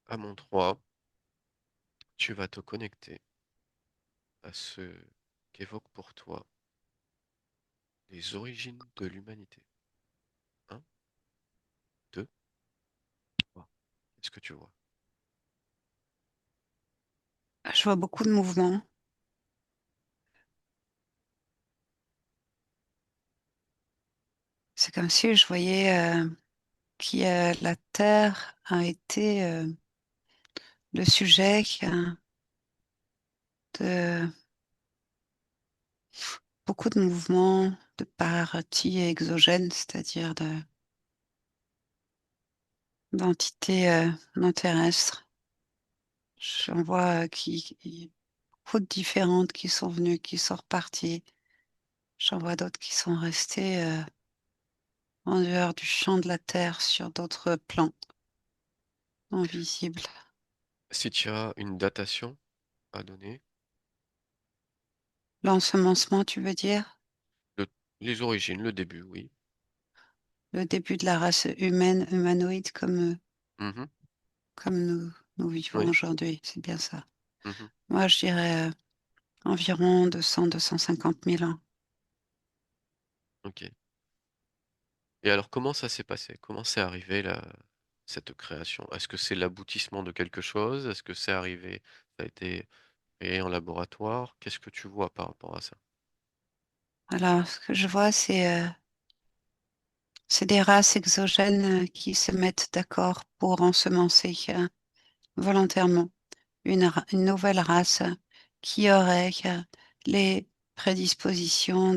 À mon 3, tu vas te connecter à ce qu'évoque pour toi les origines de l'humanité. Un, 2, 3. Qu'est-ce que tu vois? Je vois beaucoup de mouvements. C'est comme si je voyais la Terre a été le sujet de beaucoup de mouvements de parties exogènes, c'est-à-dire d'entités non terrestres. J'en vois beaucoup de différentes qui sont venues, qui sont reparties. J'en vois d'autres qui sont restées en dehors du champ de la Terre sur d'autres plans non visibles. Si tu as une datation à donner, L'ensemencement, tu veux dire? le- les origines, le début, oui. Le début de la race humaine, humanoïde Mhm, comme nous vivons oui. aujourd'hui, c'est bien ça. Mhm, Moi, je dirais environ 200-250 000 ans. ok. Et alors, comment ça s'est passé? Comment c'est arrivé cette création? Est-ce que c'est l'aboutissement de quelque chose? Est-ce que c'est arrivé, ça a été créé en laboratoire? Qu'est-ce que tu vois par rapport à ça? Alors, ce que je vois, c'est des races exogènes qui se mettent d'accord pour ensemencer volontairement une nouvelle race qui aurait les prédispositions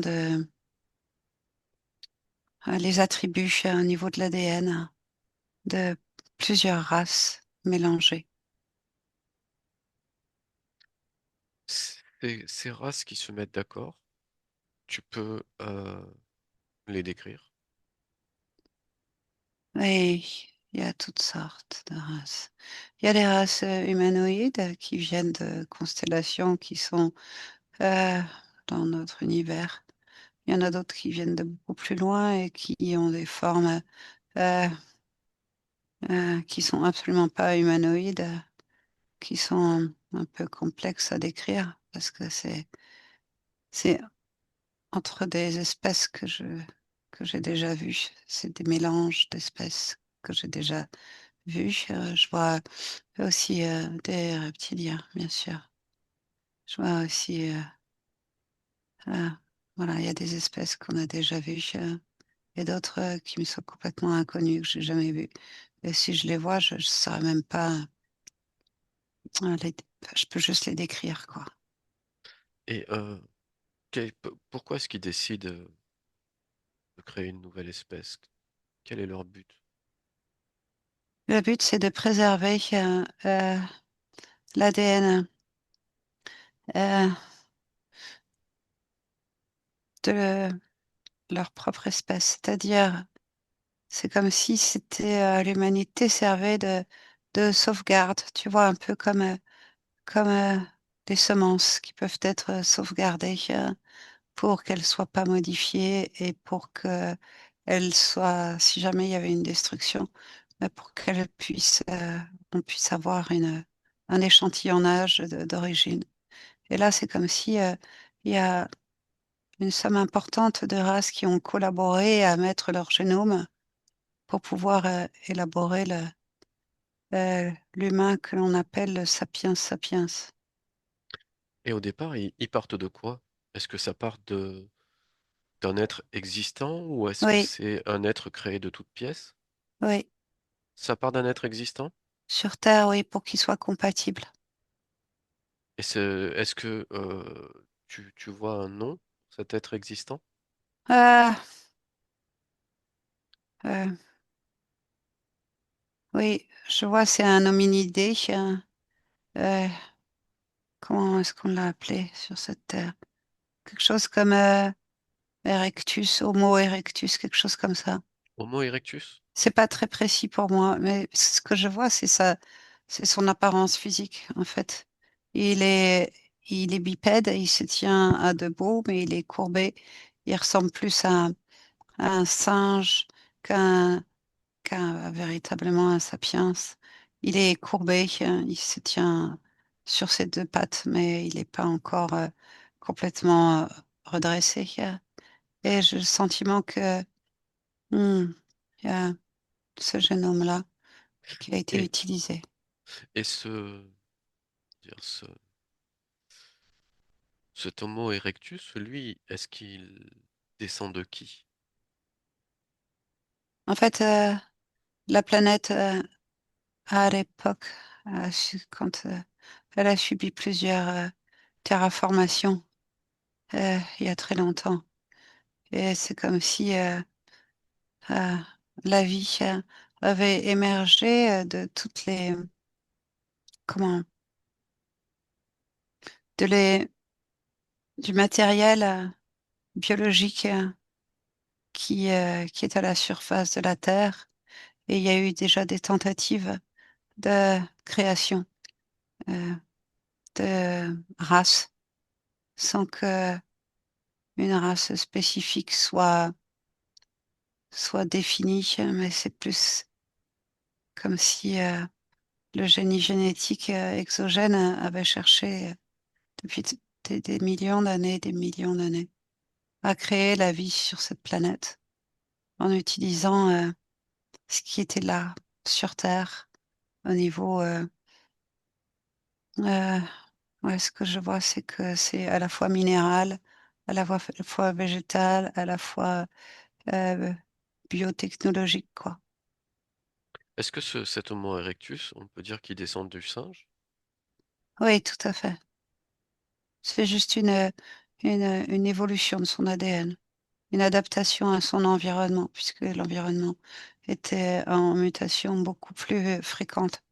les attributs au niveau de l'ADN de plusieurs races mélangées. Ces races qui se mettent d'accord, tu peux les décrire. Et il y a toutes sortes de races. Il y a des races humanoïdes qui viennent de constellations qui sont euh, dans notre univers. Il y en a d'autres qui viennent de beaucoup plus loin et qui ont des formes euh, qui sont absolument pas humanoïdes, qui sont un peu complexes à décrire parce que c'est entre des espèces que j'ai déjà vues. C'est des mélanges d'espèces que j'ai déjà vues. Je vois aussi des reptiliens, bien sûr. Je vois aussi, euh, voilà, il y a des espèces qu'on a déjà vues et d'autres qui me sont complètement inconnues, que j'ai jamais vues. Et si je les vois, je ne saurais même pas, les- je peux juste les décrire, quoi. Et pourquoi est-ce qu'ils décident de créer une nouvelle espèce? Quel est leur but? Le but, c'est de préserver l'ADN de leur propre espèce. C'est-à-dire, c'est comme si c'était l'humanité servait de sauvegarde, tu vois, un peu comme des semences qui peuvent être sauvegardées pour qu'elles soient pas modifiées et pour que elles soient, si jamais il y avait une destruction, pour qu'elles puissent, on puisse avoir un échantillonnage d'origine. Et là, c'est comme si il y a une somme importante de races qui ont collaboré à mettre leur génome pour pouvoir élaborer l'humain que l'on appelle le sapiens sapiens. Et au départ, ils partent de quoi? Est-ce que ça part d'un être existant ou est-ce que Oui, c'est un être créé de toutes pièces? oui, Ça part d'un être existant? sur Terre, oui, pour qu'ils soient compatibles. Et est-ce que tu vois un nom pour cet être existant? Ah, euh, oui, je vois, c'est un hominidé. Euh, comment est-ce qu'on l'a appelé sur cette Terre? Quelque chose comme Erectus, Homo erectus, quelque chose comme ça. Homo erectus? C'est pas très précis pour moi, mais ce que je vois, c'est son apparence physique, en fait. Il est, il est bipède, il se tient à debout, mais il est courbé. Il ressemble plus à un singe qu'un, véritablement un sapiens. il est courbé, il se tient sur ses deux pattes, mais il n'est pas encore complètement redressé. Et j'ai le sentiment que il y a ce jeune homme-là qui a été Et, utilisé. et cet Homo erectus, lui, est-ce qu'il descend de qui? En fait, la planète, à l'époque, quand elle a subi plusieurs terraformations il y a très longtemps, et c'est comme si euh, la vie avait émergé de toutes les, comment, de les, du matériel biologique qui est à la surface de la Terre, et il y a eu déjà des tentatives de création euh, de races sans que une race spécifique soit définie, mais c'est plus comme si le génie génétique exogène avait cherché depuis des millions d'années, des millions d'années, à créer la vie sur cette planète en utilisant ce qui était là sur Terre au niveau. Euh, ouais, ce que je vois, c'est que c'est à la fois minéral, à la fois végétal, à la fois euh, biotechnologique, quoi. Est-ce que cet Homo erectus, on peut dire qu'il descend du singe? Oui, tout à fait. C'est juste une évolution de son ADN, une adaptation à son environnement, puisque l'environnement était en mutation beaucoup plus fréquente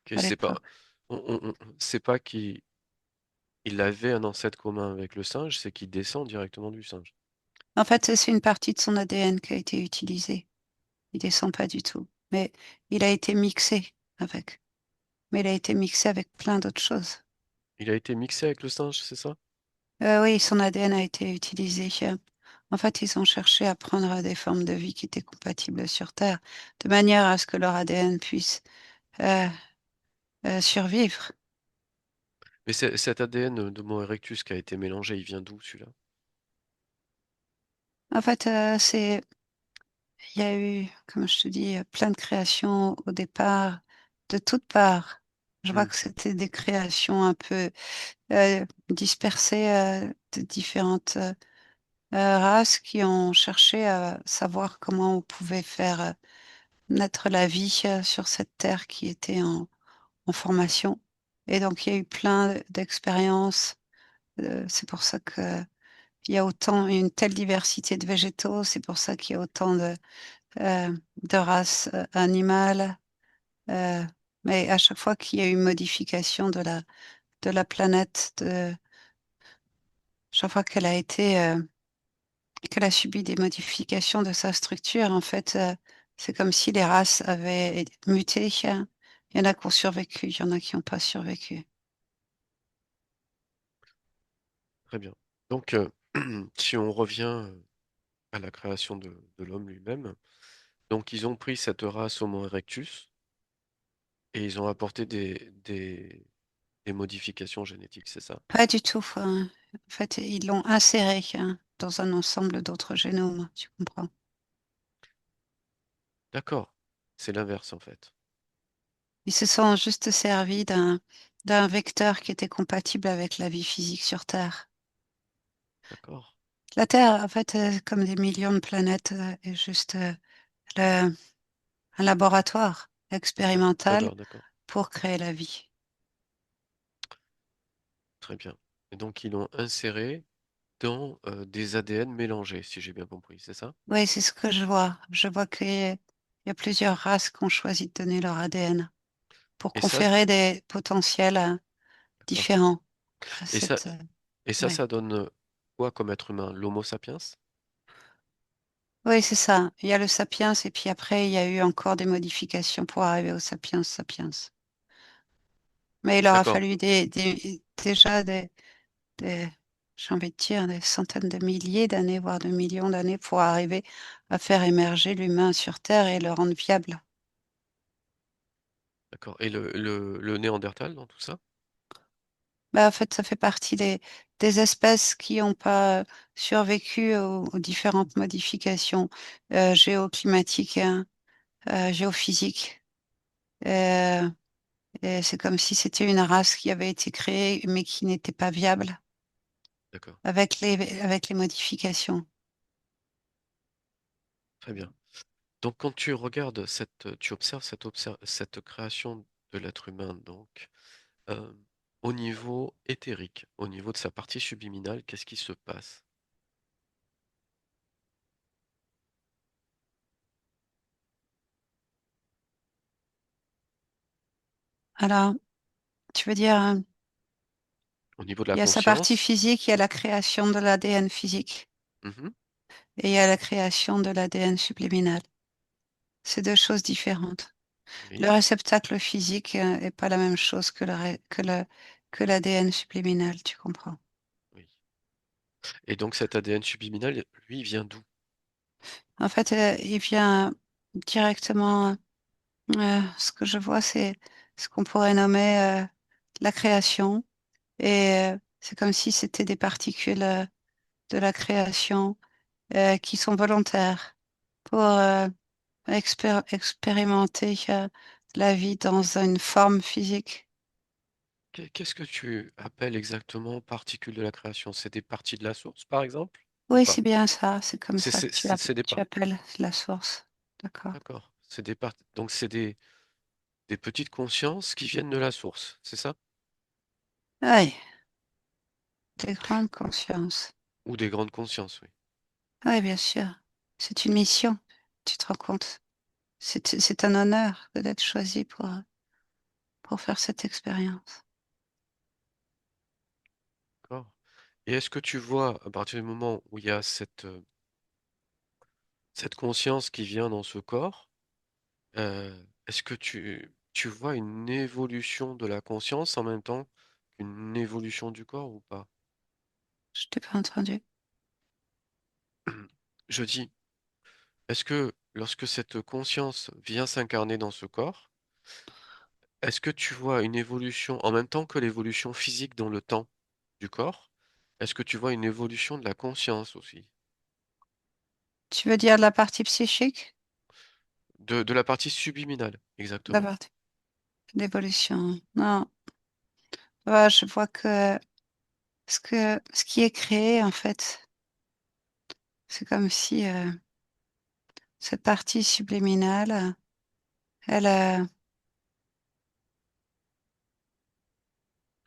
Que à c'est pas, l'époque. c'est pas qu'il avait un ancêtre commun avec le singe, c'est qu'il descend directement du singe. En fait, c'est une partie de son ADN qui a été utilisée. Il descend pas du tout. Mais il a été mixé avec. Mais il a été mixé avec plein d'autres choses. Il a été mixé avec le singe, c'est ça? Oui, son ADN a été utilisé. En fait, ils ont cherché à prendre des formes de vie qui étaient compatibles sur Terre, de manière à ce que leur ADN puisse euh, survivre. Mais cet ADN d'Homo erectus qui a été mélangé, il vient d'où celui-là? En fait, il y a eu, comme je te dis, plein de créations au départ, de toutes parts. Je vois Hmm. que c'était des créations un peu dispersées de différentes races qui ont cherché à savoir comment on pouvait faire naître la vie sur cette terre qui était en formation. Et donc, il y a eu plein d'expériences. C'est pour ça que il y a autant une telle diversité de végétaux. C'est pour ça qu'il y a autant de races animales. euh, mais à chaque fois qu'il y a eu une modification de la planète, chaque fois qu'elle a subi des modifications de sa structure, en fait, c'est comme si les races avaient muté. Il y en a qui ont survécu, il y en a qui n'ont pas survécu. Très bien. Donc, si on revient à la création de l'homme lui-même, donc ils ont pris cette race Homo erectus et ils ont apporté des modifications génétiques, c'est ça? Pas du tout, hein. En fait, ils l'ont inséré dans un ensemble d'autres génomes, tu comprends? D'accord. C'est l'inverse en fait. Ils se sont juste servis d'un vecteur qui était compatible avec la vie physique sur Terre. D'accord. La Terre, en fait, comme des millions de planètes, est juste le- un laboratoire expérimental D'accord. pour créer la vie. Très bien. Et donc ils l'ont inséré dans des ADN mélangés, si j'ai bien compris, c'est ça? Oui, c'est ce que je vois. Je vois qu'il y a plusieurs races qui ont choisi de donner leur ADN pour Et ça, conférer des potentiels d'accord. différents à Et ça, cette. ça Ouais. donne quoi comme être humain? L'Homo sapiens? Oui, c'est ça. Il y a le sapiens et puis après, il y a eu encore des modifications pour arriver au sapiens sapiens. Mais il aura D'accord. fallu déjà j'ai envie de dire, des centaines de milliers d'années, voire de millions d'années pour arriver à faire émerger l'humain sur Terre et le rendre viable. D'accord. Et le Néandertal dans tout ça? Bah, en fait, ça fait partie des espèces qui n'ont pas survécu aux différentes modifications géoclimatiques, hein, géophysiques. Euh, et c'est comme si c'était une race qui avait été créée, mais qui n'était pas viable D'accord. avec les modifications. Très bien. Donc quand tu regardes tu observes cette création de l'être humain, donc euh, au niveau éthérique, au niveau de sa partie subliminale, qu'est-ce qui se passe? Alors, tu veux dire, Au niveau de la il y a sa partie conscience? physique, il y a la création de l'ADN physique Mhm. et il y a la création de l'ADN subliminal. C'est deux choses différentes. Le Oui, réceptacle physique est pas la même chose que l'ADN subliminal, tu comprends. oui. Et donc cet ADN subliminal, lui, il vient d'où? En fait, il vient directement, ce que je vois, c'est ce qu'on pourrait nommer la création. Et c'est comme si c'était des particules de la création qui sont volontaires pour expérimenter la vie dans une forme physique. Qu'est-ce que tu appelles exactement particules de la création? C'est des parties de la source, par exemple? Ou Oui, pas? c'est bien ça. C'est comme C'est ça que c'est- c'est- c'est des tu par- appelles la source. D'accord. D'accord. C'est des parties. Donc c'est des petites consciences qui viennent de la source, c'est ça? Oui, des grandes consciences. Ou des grandes consciences, oui. Oui, bien sûr. C'est une mission. Tu te rends compte? C'est un honneur d'être choisi pour faire cette expérience. D'accord. Et est-ce que tu vois, à partir du moment où il y a cette conscience qui vient dans ce corps, est-ce que tu vois une évolution de la conscience en même temps qu'une évolution du corps ou pas? Je t'ai pas entendu. Je dis, est-ce que lorsque cette conscience vient s'incarner dans ce corps, est-ce que tu vois une évolution en même temps que l'évolution physique dans le temps du corps? Est-ce que tu vois une évolution de la conscience aussi? Tu veux dire la partie psychique? De la partie subliminale, La exactement. partie d'évolution. Non. Ouais, je vois que ce qui est créé, en fait, c'est comme si cette partie subliminale, elle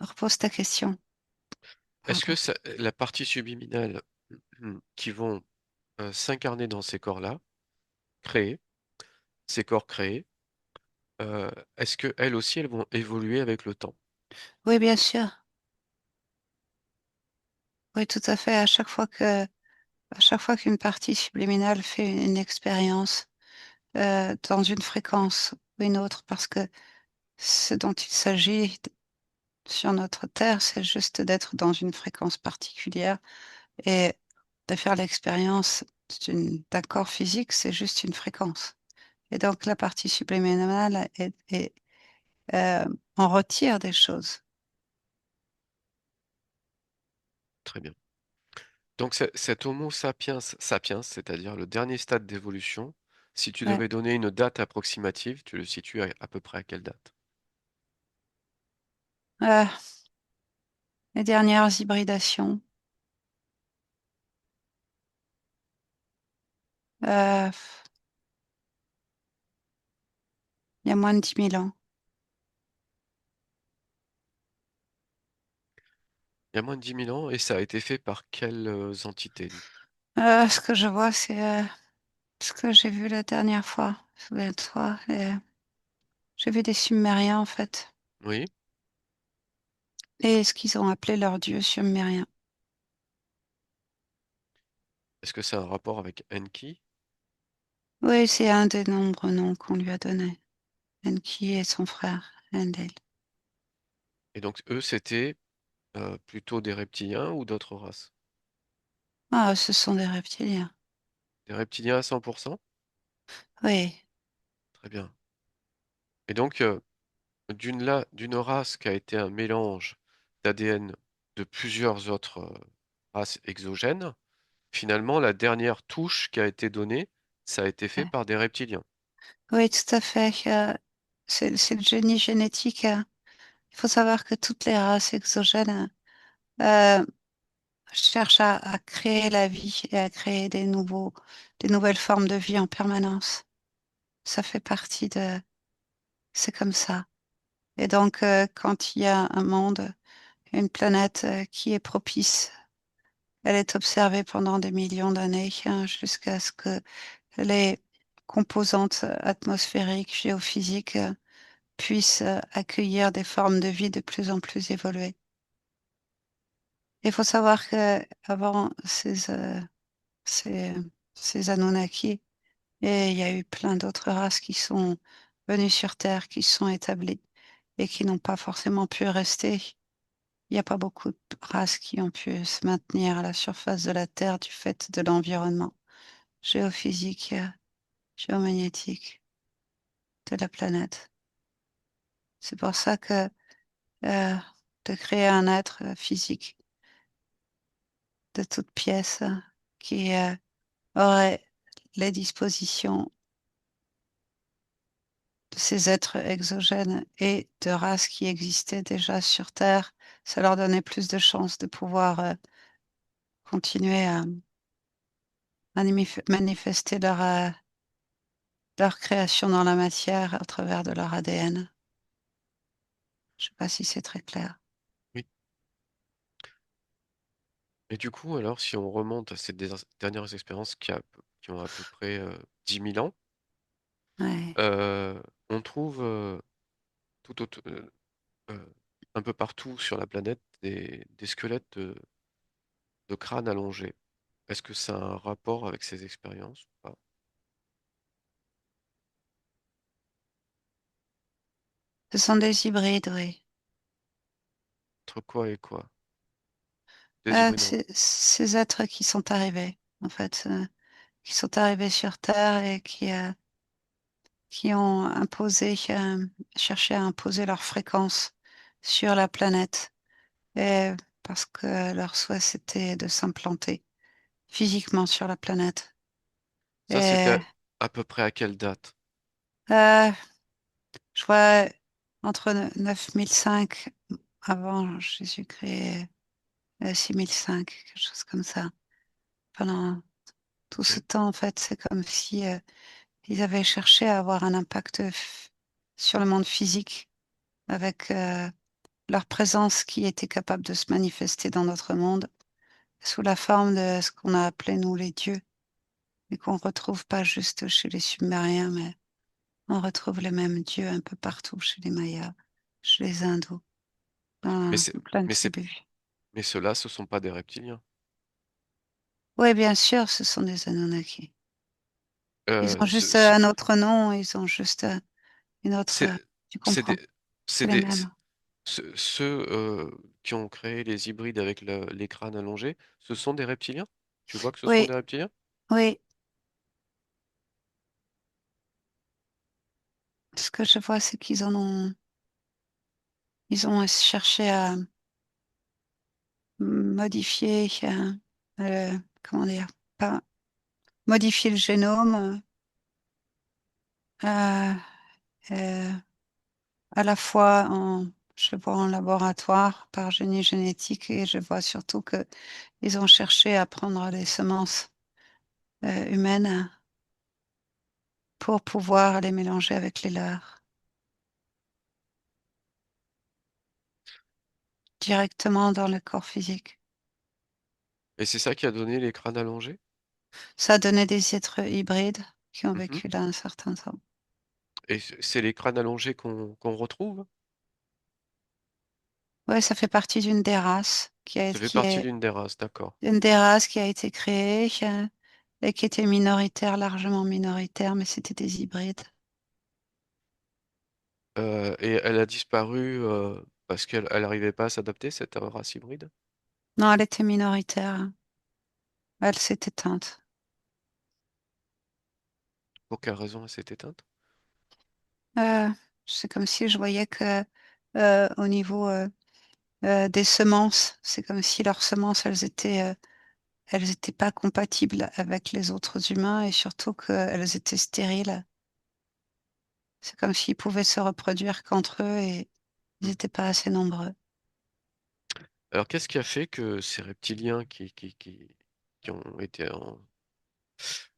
repose ta question. Est-ce que Pardon. la partie subliminale qui vont s'incarner dans ces corps-là, créés, ces corps créés, euh, est-ce que elles aussi, elles vont évoluer avec le temps? Oui, bien sûr. Oui, tout à fait. À chaque fois qu'une partie subliminale fait une expérience dans une fréquence ou une autre, parce que ce dont il s'agit sur notre Terre, c'est juste d'être dans une fréquence particulière et de faire l'expérience d'un corps physique, c'est juste une fréquence. Et donc la partie subliminale on retire des choses. Très bien. Donc cet Homo sapiens sapiens, c'est-à-dire le dernier stade d'évolution, si tu Ouais. devais donner une date approximative, tu le situes à peu près à quelle date? Euh, les dernières hybridations, euh, il y a moins de 10 000 ans. Il y a moins de 10 000 ans et ça a été fait par quelles entités? Ce que je vois, c'est ce que j'ai vu la dernière fois. Souviens-toi, j'ai vu des Sumériens en fait, Oui. et ce qu'ils ont appelé leur dieu sumérien. Est-ce que c'est un rapport avec Enki? Oui, c'est un des nombreux noms qu'on lui a donnés. Enki et son frère, Enlil. Et donc eux, c'était plutôt des reptiliens ou d'autres races? Ah, ce sont des reptiliens. Des reptiliens à 100%? Oui, Très bien. Et donc, d'une race qui a été un mélange d'ADN de plusieurs autres races exogènes, finalement, la dernière touche qui a été donnée, ça a été fait Ouais. par des reptiliens. Oui, tout à fait. C'est le génie génétique. Il faut savoir que toutes les races exogènes cherchent à créer la vie et à créer des nouvelles formes de vie en permanence. Ça fait partie de... C'est comme ça. Et donc, quand il y a un monde, une planète qui est propice, elle est observée pendant des millions d'années, hein, jusqu'à ce que les composantes atmosphériques, géophysiques puissent accueillir des formes de vie de plus en plus évoluées. Il faut savoir que avant ces, ces Anunnaki, et il y a eu plein d'autres races qui sont venues sur Terre, qui se sont établies et qui n'ont pas forcément pu rester. Il n'y a pas beaucoup de races qui ont pu se maintenir à la surface de la Terre du fait de l'environnement géophysique, géomagnétique de la planète. C'est pour ça que de créer un être physique de toute pièce qui aurait les dispositions de ces êtres exogènes et de races qui existaient déjà sur Terre, ça leur donnait plus de chances de pouvoir continuer à manifester leur création dans la matière à travers de leur ADN. Je sais pas si c'est très clair. Oui. Et du coup, alors, si on remonte à ces dernières expériences qui ont à peu près 10 000 ans, Ouais. on trouve tout autre- euh, un peu partout sur la planète des squelettes de crânes allongés. Est-ce que ça a un rapport avec ces expériences ou pas? Ce sont des hybrides, oui. Entre quoi et quoi? Des hybrides Ces êtres qui sont arrivés, en fait, qui sont arrivés sur Terre et qui ont imposé, cherché à imposer leur fréquence sur la planète. Et parce que leur souhait, c'était de s'implanter physiquement sur la planète. Ça, c'était Et à peu près à quelle date? euh, je vois entre 9005 avant Jésus-Christ et 6005, quelque chose comme ça. Pendant tout ce Ok. temps, en fait, c'est comme si ils avaient cherché à avoir un impact sur le monde physique avec leur présence qui était capable de se manifester dans notre monde sous la forme de ce qu'on a appelé nous les dieux, et qu'on retrouve pas juste chez les Sumériens, mais on retrouve les mêmes dieux un peu partout chez les Mayas, chez les Hindous, Mais dans c'est, plein de mais c'est, tribus. mais ceux-là, ce sont pas des reptiliens. Oui, bien sûr, ce sont des Anunnaki. Ils ont Ce- juste ce- un autre nom, ils ont juste une autre... c'est, tu c'est comprends, des, c'est c'est les des, mêmes. ceux qui ont créé les hybrides avec les crânes allongés, ce sont des reptiliens? Tu vois que ce sont Oui, des reptiliens? oui, ce que je vois, c'est ils ont cherché à modifier, comment dire, pas modifier le génome, euh, euh, à la fois je vois en laboratoire par génie génétique et je vois surtout que ils ont cherché à prendre les semences humaines pour pouvoir les mélanger avec les leurs directement dans le corps physique. Et c'est ça qui a donné les crânes allongés? Ça a donné des êtres hybrides qui ont Mhm. vécu là un certain temps. Et c'est les crânes allongés qu'on retrouve? Ouais, ça fait partie d'une des races Ça fait qui partie est d'une des races, d'accord. une des races qui a été créée et qui était minoritaire, largement minoritaire, mais c'était des hybrides. Et elle a disparu parce qu'elle n'arrivait pas à s'adapter, cette race hybride? Non, elle était minoritaire. Elle s'est éteinte. Pour quelle raison elle s'est éteinte? C'est comme si je voyais que au niveau des semences, c'est comme si leurs semences, elles étaient pas compatibles avec les autres humains et surtout qu'elles étaient stériles. C'est comme s'ils pouvaient se reproduire qu'entre eux et ils Hmm. n'étaient pas assez nombreux. Alors, qu'est-ce qui a fait que ces reptiliens qui ont été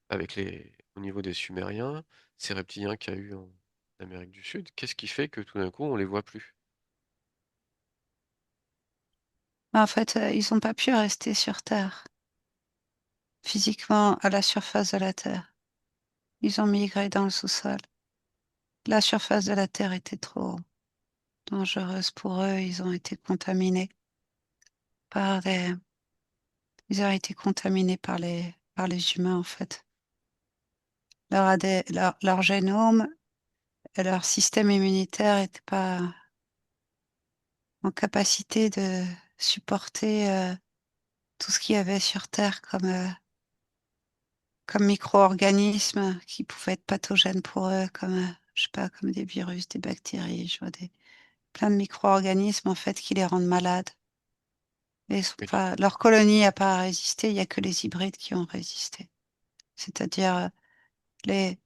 avec au niveau des Sumériens, ces reptiliens qu'il y a eu en Amérique du Sud, qu'est-ce qui fait que tout d'un coup on les voit plus? En fait, ils ont pas pu rester sur Terre, physiquement à la surface de la Terre. Ils ont migré dans le sous-sol. La surface de la Terre était trop dangereuse pour eux. Par des, ils ont été contaminés par les humains, en fait. Leur génome et leur système immunitaire n'étaient pas en capacité de supporter tout ce qu'il y avait sur Terre comme micro-organismes qui pouvaient être pathogènes pour eux, comme, je sais pas, comme des virus, des bactéries, je vois plein de micro-organismes, en fait, qui les rendent malades. Et ils sont Et pas, leur colonie n'a pas résisté, il y a que les hybrides qui ont résisté. C'est-à-dire les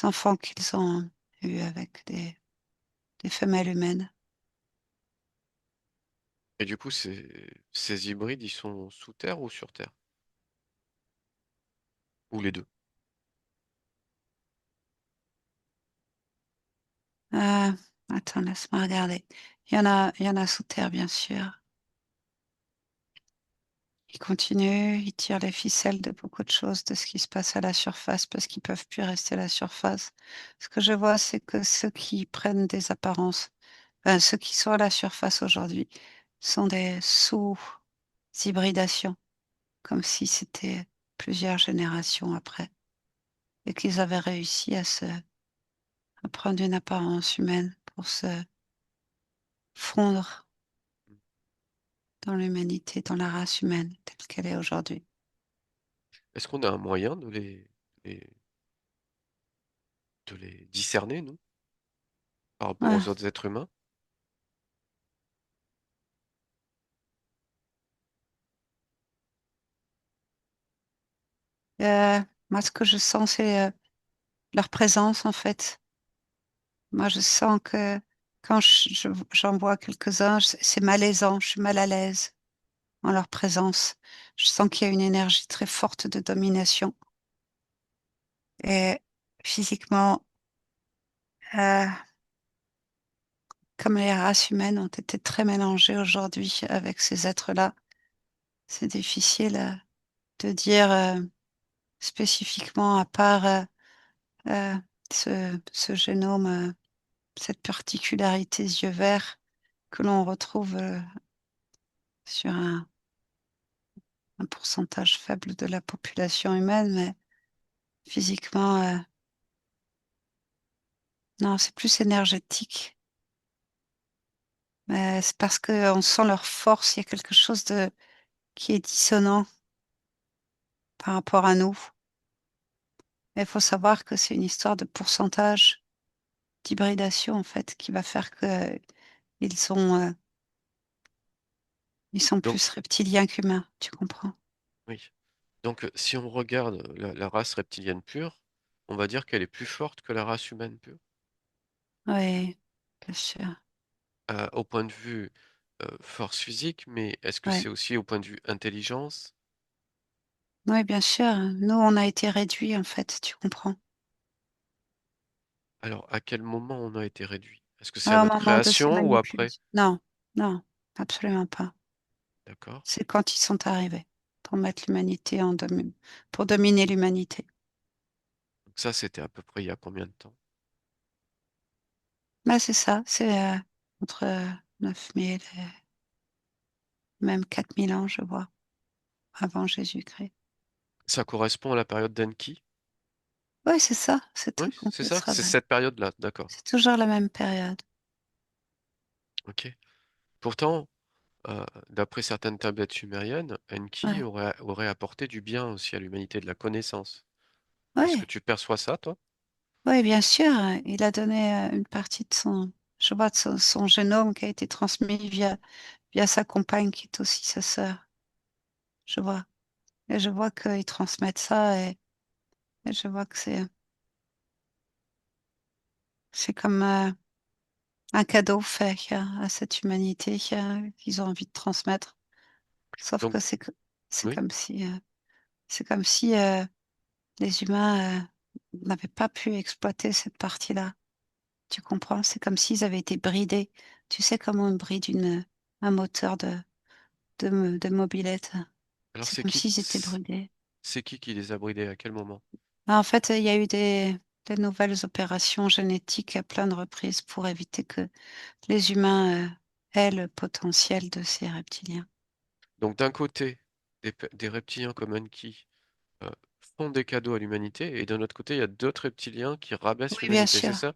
enfants qu'ils ont eus avec des femelles humaines. et du coup, ces hybrides, ils sont sous terre ou sur terre? Ou les deux? Euh, Attends, laisse-moi regarder. Il y en a sous terre, bien sûr. Ils continuent, ils tirent les ficelles de beaucoup de choses, de ce qui se passe à la surface, parce qu'ils peuvent plus rester à la surface. Ce que je vois, c'est que ceux qui prennent des apparences, ceux qui sont à la surface aujourd'hui, sont des sous-hybridations, comme si c'était plusieurs générations après, et qu'ils avaient réussi à prendre une apparence humaine pour se fondre dans l'humanité, dans la race humaine telle qu'elle est aujourd'hui. Est-ce qu'on a un moyen les- de les discerner, nous, par rapport Ouais. aux autres êtres humains? Euh, Moi, ce que je sens, c'est leur présence, en fait. Moi, je sens que quand j'en vois quelques-uns, c'est malaisant, je suis mal à l'aise en leur présence. Je sens qu'il y a une énergie très forte de domination. Et physiquement, euh, comme les races humaines ont été très mélangées aujourd'hui avec ces êtres-là, c'est difficile de dire spécifiquement, à part euh, ce génome, cette particularité yeux verts que l'on retrouve sur un pourcentage faible de la population humaine, mais physiquement, non, c'est plus énergétique. Mais c'est parce qu'on sent leur force, il y a quelque chose qui est dissonant par rapport à nous. Mais il faut savoir que c'est une histoire de pourcentage d'hybridation, en fait, qui va faire que ils sont, euh, ils sont Donc, plus reptiliens qu'humains, tu comprends? oui. Donc, si on regarde la race reptilienne pure, on va dire qu'elle est plus forte que la race humaine pure. Oui, bien sûr. Au point de vue force physique, mais est-ce que Ouais. c'est aussi au point de vue intelligence? Oui, bien sûr. Nous, on a été réduits, en fait, tu comprends? Alors, à quel moment on a été réduit? Est-ce que c'est à À un notre moment de ces création ou après? manipulations. Non, non, absolument pas. D'accord. C'est quand ils sont arrivés pour mettre pour dominer l'humanité. Donc ça, c'était à peu près il y a combien de temps? Bah, c'est ça, c'est entre 9000 et même 4000 ans, je vois, avant Jésus-Christ. Ça correspond à la période d'Enki? Oui, c'est ça, c'est Oui, tout qu'on c'est peut ça, se c'est rappeler. cette période-là, d'accord. C'est toujours la même période. Ok. Pourtant, d'après certaines tablettes sumériennes, Enki Ouais, aurait apporté du bien aussi à l'humanité, de la connaissance. Est-ce que ouais, tu perçois ça, toi? Oui, bien sûr, il a donné une partie de je vois, de son génome qui a été transmis via sa compagne qui est aussi sa sœur. Je vois. Et je vois qu'ils transmettent ça et je vois que c'est comme un cadeau fait à cette humanité qu'ils ont envie de transmettre. Sauf Donc, que c'est oui. comme si, c'est comme si les humains n'avaient pas pu exploiter cette partie-là. Tu comprends? C'est comme s'ils avaient été bridés. Tu sais comment on bride un moteur de mobilette. Alors, C'est comme s'ils étaient c'est bridés. qui les a bridés? À quel moment? Ah, en fait, il y a eu des nouvelles opérations génétiques à plein de reprises pour éviter que les humains aient le potentiel de ces reptiliens. Donc, d'un côté, des reptiliens comme Anki euh, font des cadeaux à l'humanité, et d'un autre côté, il y a d'autres reptiliens qui rabaissent Oui, bien l'humanité, c'est sûr. ça?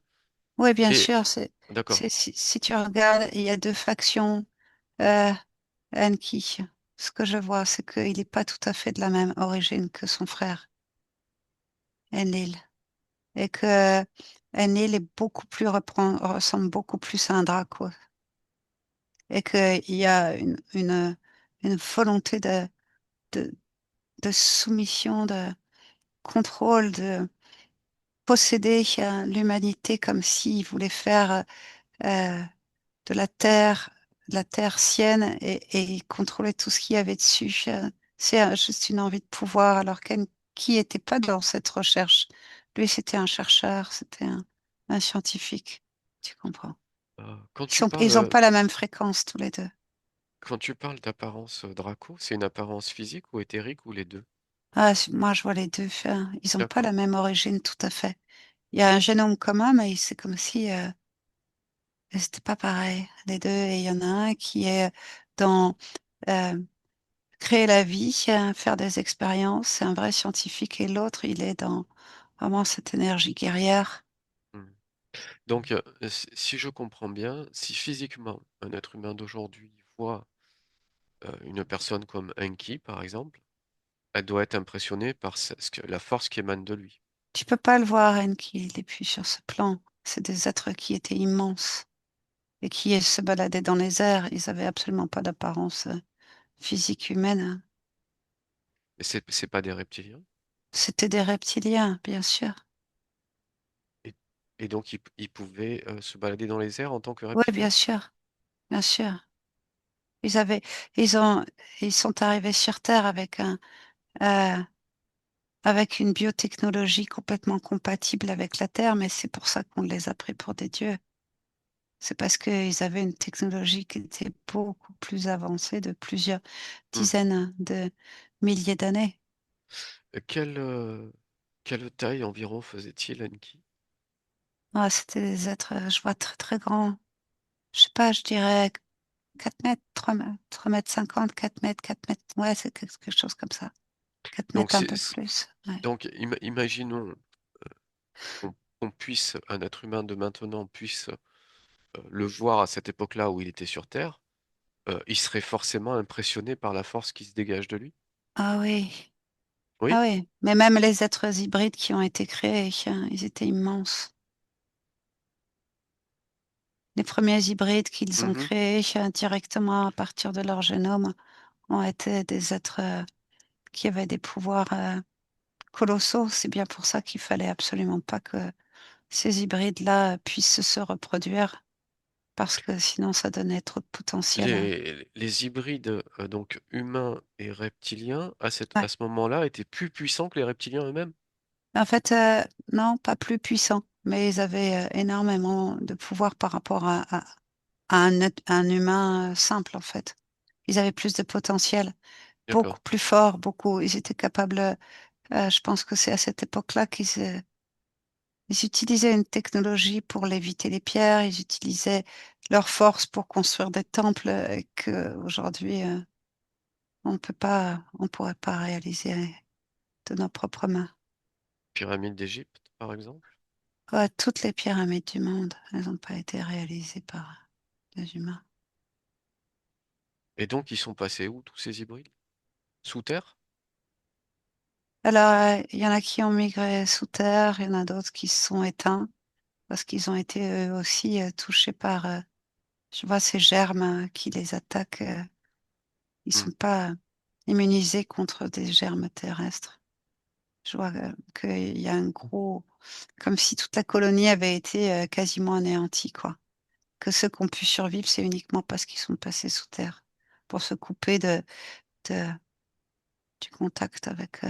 Oui, bien Et, sûr. d'accord. Si tu regardes, il y a deux factions. Euh, Enki, ce que je vois, c'est qu'il n'est pas tout à fait de la même origine que son frère, Enlil. Et que Enlil est beaucoup plus ressemble beaucoup plus à un Draco. Et qu'il y a une volonté de, de soumission, de contrôle, de posséder l'humanité comme s'il voulait faire euh, de la terre sienne et contrôler tout ce qu'il y avait dessus. C'est juste une envie de pouvoir, alors qui n'était pas dans cette recherche. Lui, c'était un chercheur, c'était un scientifique. Tu comprends? Quand Ils ont pas la même fréquence tous les deux. quand tu parles d'apparence Draco, c'est une apparence physique ou éthérique ou les deux? Ah, moi, je vois les deux. Ils n'ont pas D'accord. la même origine tout à fait. Il y a un génome commun, mais c'est comme si c'était pas pareil, les deux. Et il y en a un qui est dans euh, créer la vie, faire des expériences, c'est un vrai scientifique, et l'autre, il est dans vraiment cette énergie guerrière. Hmm. Donc, si je comprends bien, si physiquement un être humain d'aujourd'hui voit une personne comme Enki, par exemple, elle doit être impressionnée par la force qui émane de lui. Tu peux pas le voir, Enki, il est plus sur ce plan. C'est des êtres qui étaient immenses et qui se baladaient dans les airs. Ils avaient absolument pas d'apparence physique humaine, hein. Mais c'est pas des reptiliens. C'était des reptiliens, bien sûr. Et, et donc, ils pouvaient se balader dans les airs en tant que Oui, bien reptiliens. sûr, bien sûr. Ils avaient, ils ont, ils sont arrivés sur Terre euh, avec une biotechnologie complètement compatible avec la Terre, mais c'est pour ça qu'on les a pris pour des dieux. C'est parce qu'ils avaient une technologie qui était beaucoup plus avancée de plusieurs Hmm. dizaines de milliers d'années. Quelle, quelle taille environ faisait-il, Enki? Ah, c'était des êtres, je vois, très très grands. Je sais pas, je dirais 4 mètres, 3 mètres 50, 4 mètres, 4 mètres. Ouais, c'est quelque chose comme ça. 4 Donc, mètres un peu plus. Ouais. imaginons qu'on puisse, un être humain de maintenant puisse le voir à cette époque-là où il était sur Terre, il serait forcément impressionné par la force qui se dégage de lui. Ah oui, Oui? ah oui. Mais même les êtres hybrides qui ont été créés, ils étaient immenses. Les premiers hybrides qu'ils ont Mhm. créés directement à partir de leur génome ont été des êtres qui avaient des pouvoirs colossaux. C'est bien pour ça qu'il fallait absolument pas que ces hybrides-là puissent se reproduire, parce que sinon ça donnait trop de potentiel. Les hybrides, donc humains et reptiliens, à Ouais. ce moment-là, étaient plus puissants que les reptiliens eux-mêmes. En fait, non, pas plus puissants, mais ils avaient énormément de pouvoir par rapport à un humain simple, en fait. Ils avaient plus de potentiel, beaucoup D'accord. plus fort, beaucoup. Ils étaient capables, je pense que c'est à cette époque-là ils utilisaient une technologie pour léviter les pierres, ils utilisaient leur force pour construire des temples que aujourd'hui on pourrait pas réaliser de nos propres mains. Pyramide d'Égypte, par exemple. Ouais, toutes les pyramides du monde, elles n'ont pas été réalisées par des humains. Et donc, ils sont passés où, tous ces hybrides? Sous terre? Alors, il y en a qui ont migré sous terre, il y en a d'autres qui se sont éteints parce qu'ils ont été eux aussi touchés par, je vois, ces germes qui les attaquent. Ils Hmm. sont pas immunisés contre des germes terrestres. Je vois qu'il y a un gros, comme si toute la colonie avait été quasiment anéantie, quoi. Que ceux qui ont pu survivre, c'est uniquement parce qu'ils sont passés sous terre pour se couper de- du contact avec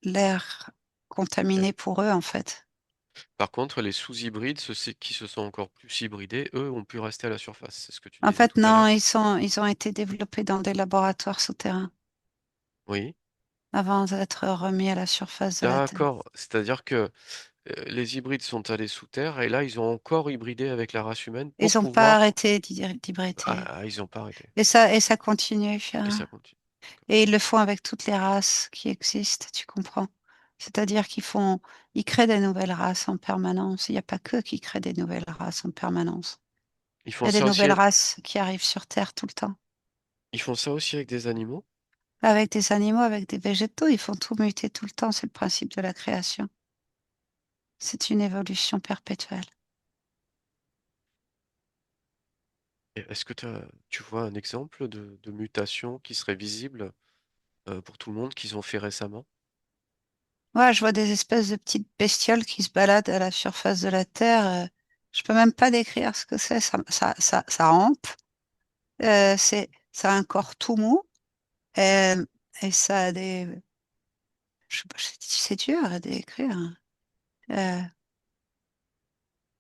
l'air Ok. contaminé pour eux, en fait. Par contre, les sous-hybrides, ceux qui se sont encore plus hybridés, eux, ont pu rester à la surface. C'est ce que tu En disais fait, tout à non, l'heure. ils ont été développés dans des laboratoires souterrains Oui. avant d'être remis à la surface de la Terre. D'accord. C'est-à-dire que les hybrides sont allés sous terre et là, ils ont encore hybridé avec la race humaine pour Ils n'ont pas pouvoir. arrêté d'hybrider. Ah, ils n'ont pas arrêté. Et ça continue, Et hein. ça continue. D'accord. Et ils le font avec toutes les races qui existent, tu comprends? C'est-à-dire ils créent des nouvelles races en permanence. Il n'y a pas que qui créent des nouvelles races en permanence. Ils Il font y a des ça aussi. nouvelles races qui arrivent sur Terre tout le temps. Ils font ça aussi avec des animaux. Avec des animaux, avec des végétaux, ils font tout muter tout le temps. C'est le principe de la création. C'est une évolution perpétuelle. Et est-ce que tu vois un exemple de mutation qui serait visible pour tout le monde qu'ils ont fait récemment? Ouais, je vois des espèces de petites bestioles qui se baladent à la surface de la Terre. Je peux même pas décrire ce que c'est. Ça rampe. Ça a un corps tout mou. Euh, et ça a je sais pas, c'est dur à décrire, hein. Euh,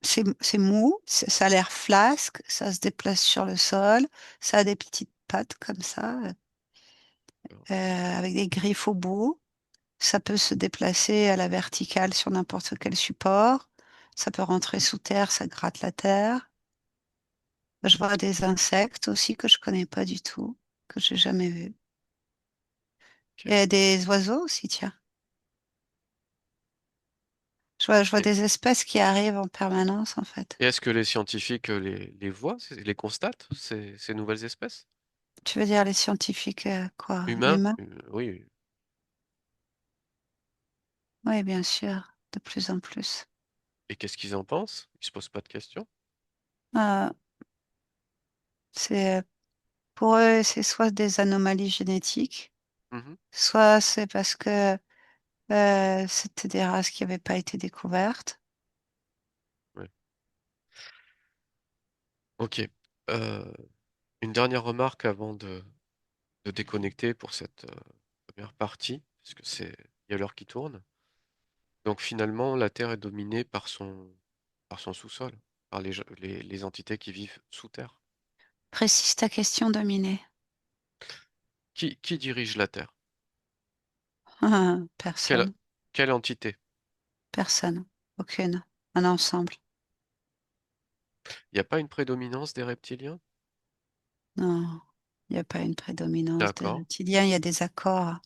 c'est mou, ça a l'air flasque, ça se déplace sur le sol, ça a des petites pattes comme ça, avec des griffes au bout. Ça peut se déplacer à la verticale sur n'importe quel support. Ça peut rentrer sous terre, ça gratte la terre. Je vois des insectes aussi que je connais pas du tout, que j'ai jamais vus. Ok. Et des oiseaux aussi, tiens. Je vois Et, des espèces qui arrivent en permanence, en fait. et est-ce que les scientifiques les voient, les constatent, ces nouvelles espèces? Tu veux dire les scientifiques, quoi, Humains? humains? Oui. Oui, bien sûr, de plus en plus. Et qu'est-ce qu'ils en pensent? Ils se posent pas de questions? Euh, c'est, pour eux, c'est soit des anomalies génétiques, Mhm. soit c'est parce que c'était des races qui n'avaient pas été découvertes. Ouais. Ok. Euh, une dernière remarque avant de déconnecter pour cette première partie, parce que il y a l'heure qui tourne. Donc finalement, la Terre est dominée par son sous-sol, par les entités qui vivent sous terre. Précise ta question, dominée. Qui dirige la Terre? Quelle, Personne, quelle entité? personne, aucune, un ensemble. Il n'y a pas une prédominance des reptiliens? Non, il n'y a pas une prédominance des D'accord. reptiliens, il y a des accords.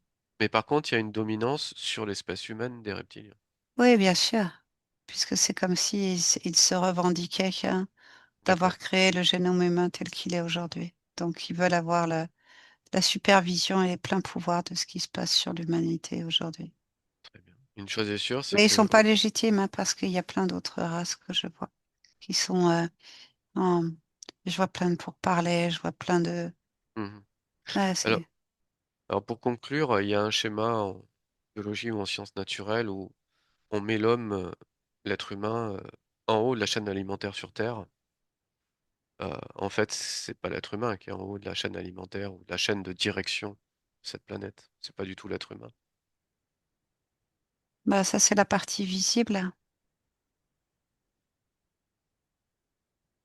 Mais par contre, il y a une dominance sur l'espèce humaine des reptiliens. Oui, bien sûr, puisque c'est comme s'ils ils se revendiquaient, hein, D'accord. d'avoir créé le génome humain tel qu'il est aujourd'hui. Donc, ils veulent avoir la supervision et les pleins pouvoirs de ce qui se passe sur l'humanité aujourd'hui. Très bien. Une chose est sûre, c'est Mais ils sont que... pas légitimes, hein, parce qu'il y a plein d'autres races que je vois qui sont en... Je vois plein de pourparlers, je vois plein de... Mhm. Ouais, Alors, c'est... alors pour conclure, il y a un schéma en biologie ou en sciences naturelles où on met l'homme, l'être humain, en haut de la chaîne alimentaire sur Terre. En fait, c'est pas l'être humain qui est en haut de la chaîne alimentaire ou de la chaîne de direction de cette planète. C'est pas du tout l'être humain. Bah, ça, c'est la partie visible.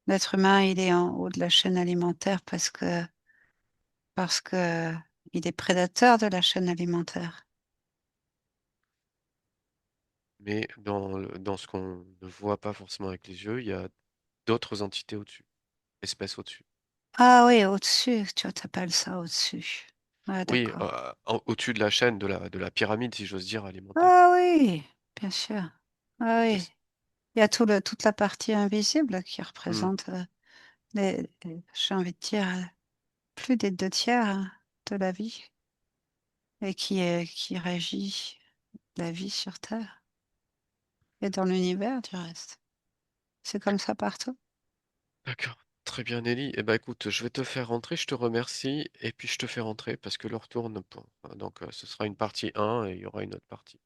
L'être humain, il est en haut de la chaîne alimentaire parce que il est prédateur de la chaîne alimentaire. Mais dans ce qu'on ne voit pas forcément avec les yeux, il y a d'autres entités au-dessus, espèces au-dessus. Ah oui, au-dessus, tu vois, t'appelles ça au-dessus. Ouais, Oui, d'accord. au-dessus de la chaîne, de la pyramide, si j'ose dire, alimentaire. Ah oui, bien sûr. Ah oui. C'est- Il y a toute la partie invisible qui Hmm, représente j'ai envie de dire, plus des deux tiers, hein, de la vie et qui régit la vie sur Terre et dans l'univers du reste. C'est comme ça partout. D'accord. Très bien, Nelly. Eh ben, écoute, je vais te faire rentrer, je te remercie, et puis je te fais rentrer parce que l'heure tourne. Donc, ce sera une partie 1 et il y aura une autre partie.